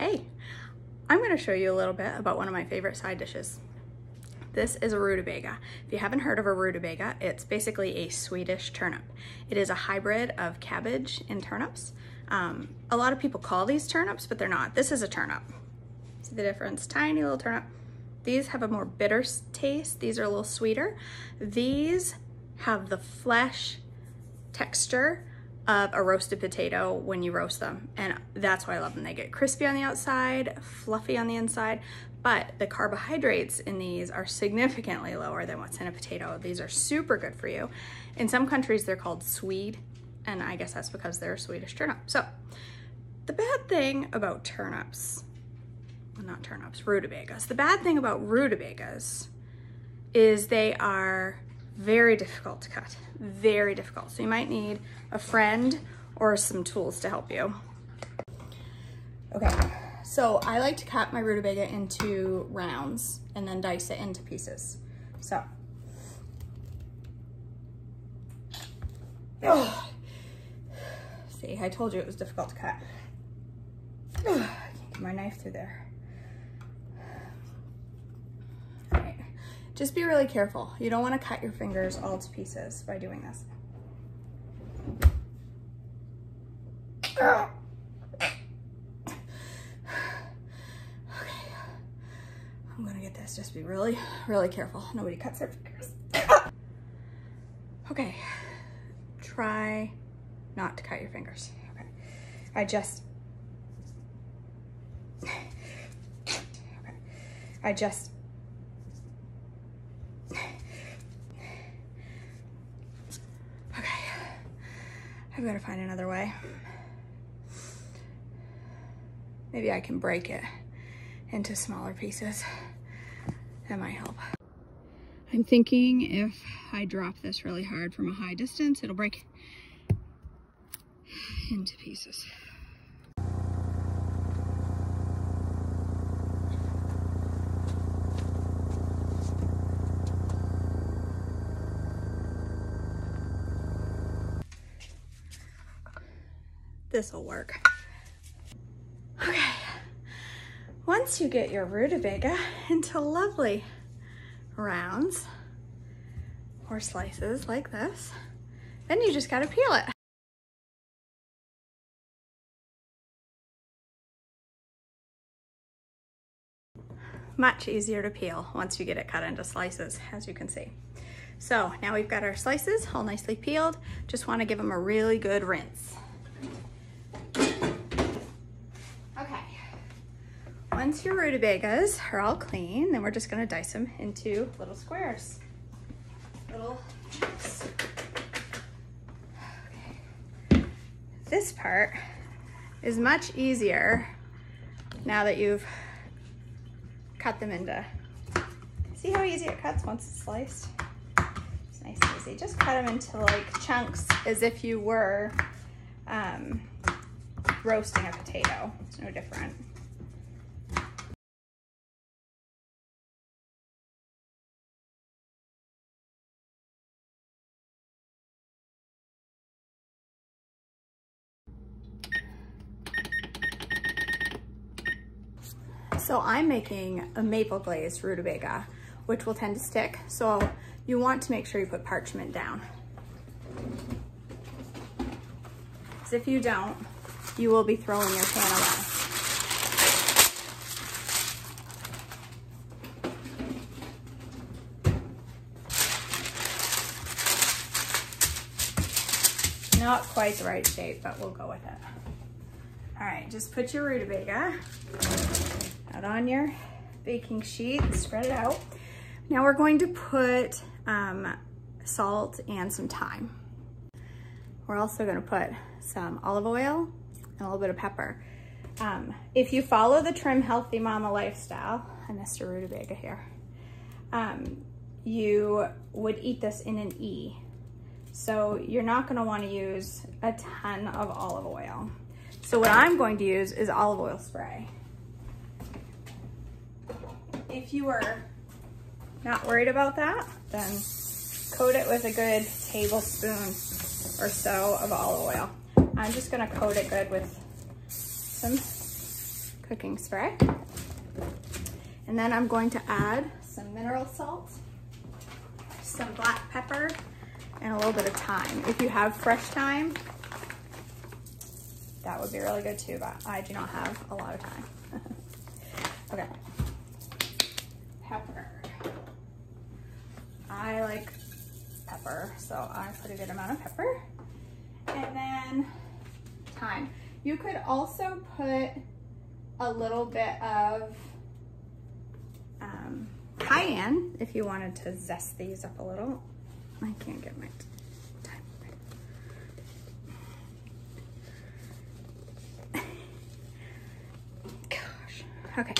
Hey, I'm going to show you a little bit about one of my favorite side dishes. This is a rutabaga. If you haven't heard of a rutabaga, it's basically a Swedish turnip. It is a hybrid of cabbage and turnips. A lot of people call these turnips, but they're not. This is a turnip. See the difference? Tiny little turnip. These have a more bitter taste. These are a little sweeter. These have the flesh texture of a roasted potato when you roast them, and that's why I love them. They get crispy on the outside, fluffy on the inside, but the carbohydrates in these are significantly lower than what's in a potato. These are super good for you. In some countries they're called Swede, and I guess that's because they're a Swedish turnip. So the bad thing about turnips, well, not turnips, rutabagas. The bad thing about rutabagas is they are very difficult to cut, very difficult. So you might need a friend or some tools to help you. Okay, so I like to cut my rutabaga into rounds and then dice it into pieces. So, see, I told you it was difficult to cut. I can't get my knife through there. Just be really careful. You don't want to cut your fingers all to pieces by doing this. Okay. I'm gonna get this. Just be really, really careful. Nobody cuts their fingers. Okay. Try not to cut your fingers. Okay. I've got to find another way. Maybe I can break it into smaller pieces. That might help. I'm thinking if I drop this really hard from a high distance, it'll break into pieces. This'll work. Okay, once you get your rutabaga into lovely rounds or slices like this, then you just gotta peel it. Much easier to peel once you get it cut into slices, as you can see. So now we've got our slices all nicely peeled. Just wanna give them a really good rinse. Once your rutabagas are all clean, then we're just gonna dice them into little squares. Little chunks. Okay. This part is much easier now that you've cut them into. See how easy it cuts once it's sliced? It's nice and easy. Just cut them into like chunks as if you were roasting a potato. It's no different. So I'm making a maple glazed rutabaga, which will tend to stick. So you want to make sure you put parchment down. Because if you don't, you will be throwing your pan away. Not quite the right shape, but we'll go with it. All right, just put your rutabaga out on your baking sheet, spread it out. Now we're going to put salt and some thyme. We're also gonna put some olive oil and a little bit of pepper. If you follow the Trim Healthy Mama lifestyle, I missed a rutabaga here, you would eat this in an E. So you're not gonna wanna use a ton of olive oil. So what I'm going to use is olive oil spray. If you were not worried about that, then coat it with a good tablespoon or so of olive oil. I'm just gonna coat it good with some cooking spray. And then I'm going to add some mineral salt, some black pepper, and a little bit of thyme. If you have fresh thyme, that would be really good too, but I do not have a lot of thyme. Okay. Pepper. I like pepper, so I put a good amount of pepper. And then thyme. You could also put a little bit of cayenne if you wanted to zest these up a little. I can't get my thyme. Gosh. Okay.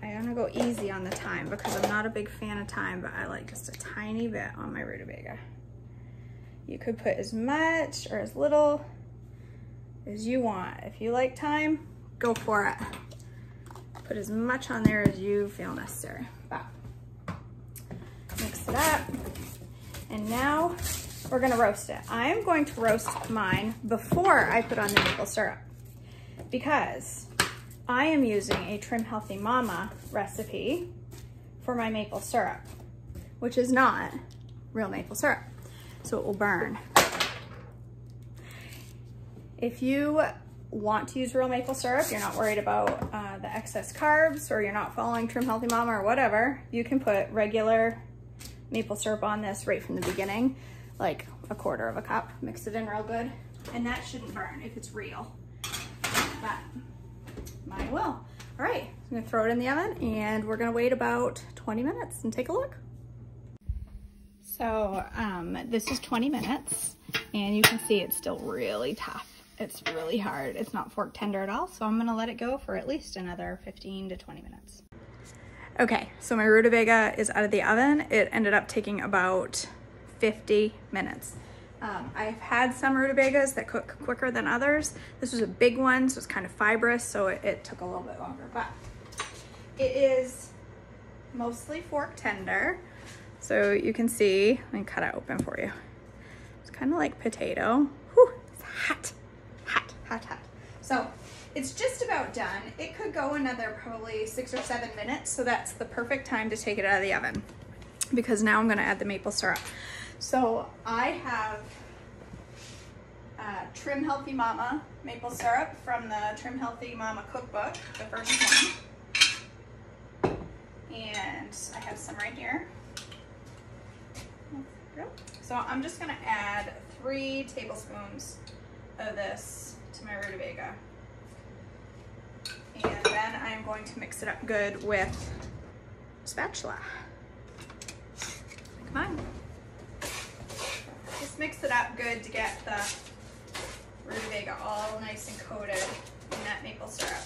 I want to go easy on the thyme because I'm not a big fan of thyme, but I like just a tiny bit on my rutabaga. You could put as much or as little as you want. If you like thyme, go for it. Put as much on there as you feel necessary. But mix it up. And now we're gonna roast it. I'm going to roast mine before I put on the maple syrup because I am using a Trim Healthy Mama recipe for my maple syrup, which is not real maple syrup, so it will burn. If you want to use real maple syrup, you're not worried about the excess carbs, or you're not following Trim Healthy Mama or whatever, you can put regular maple syrup on this right from the beginning, like a 1/4 cup, mix it in real good, and that shouldn't burn if it's real, but mine will. All right, I'm gonna throw it in the oven and we're gonna wait about 20 minutes and take a look. So this is 20 minutes and you can see it's still really tough. It's really hard. It's not fork tender at all, so I'm gonna let it go for at least another 15 to 20 minutes. Okay, so my rutabaga is out of the oven. It ended up taking about 50 minutes. I've had some rutabagas that cook quicker than others. This was a big one, so it's kind of fibrous, so it took a little bit longer, but it is mostly fork tender. So you can see, let me cut it open for you. It's kind of like potato. Whew, it's hot, hot, hot, hot. So it's just about done. It could go another probably 6 or 7 minutes, so that's the perfect time to take it out of the oven because now I'm gonna add the maple syrup. So I have Trim Healthy Mama maple syrup from the Trim Healthy Mama cookbook, the first one. And I have some right here. So I'm just gonna add 3 tablespoons of this to my rutabaga. And then I'm going to mix it up good with spatula. Come on. Just mix it up good to get the rutabaga all nice and coated in that maple syrup.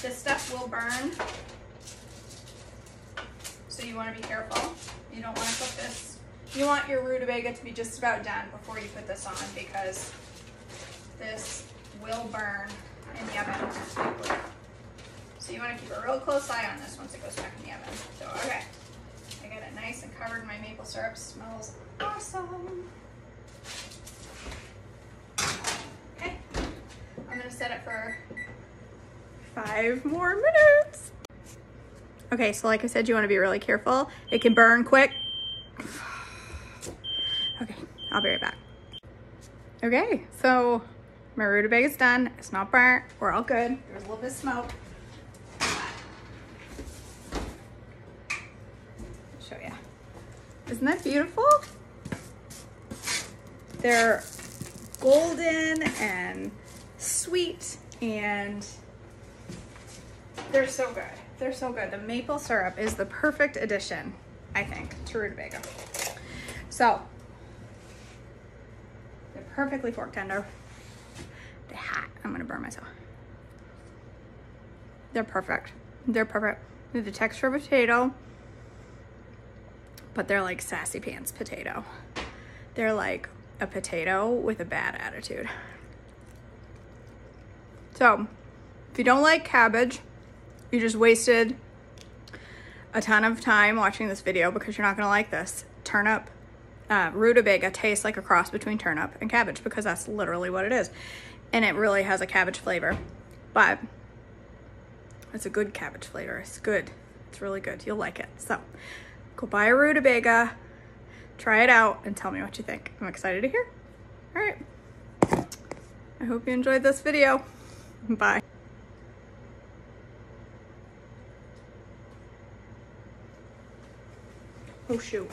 This stuff will burn, so you want to be careful. You don't want to cook this. You want your rutabaga to be just about done before you put this on because this will burn in the oven quickly. So you want to keep a real close eye on this once it goes back in the oven. So, okay, I got it nice and covered. My maple syrup smells awesome. Okay, I'm gonna set it for 5 more minutes. Okay, so like I said, you want to be really careful. It can burn quick. Okay, I'll be right back. Okay, so my rutabaga is done. It's not burnt. We're all good. There's a little bit of smoke. Show you. Isn't that beautiful? They're golden and sweet and they're so good. They're so good. The maple syrup is the perfect addition, I think, to rutabaga. So, they're perfectly fork tender. They're hot. I'm gonna burn myself. They're perfect. They're perfect. They're the texture of a potato, but they're like sassy pants potato. They're like a potato with a bad attitude. So, if you don't like cabbage, you just wasted a ton of time watching this video because you're not gonna like this. Turnip, rutabaga tastes like a cross between turnip and cabbage because that's literally what it is. And it really has a cabbage flavor. But It's a good cabbage flavor. It's good. It's really good. You'll like it. So go buy a rutabaga, try it out, and tell me what you think. I'm excited to hear. All right. I hope you enjoyed this video. Bye. Oh shoot.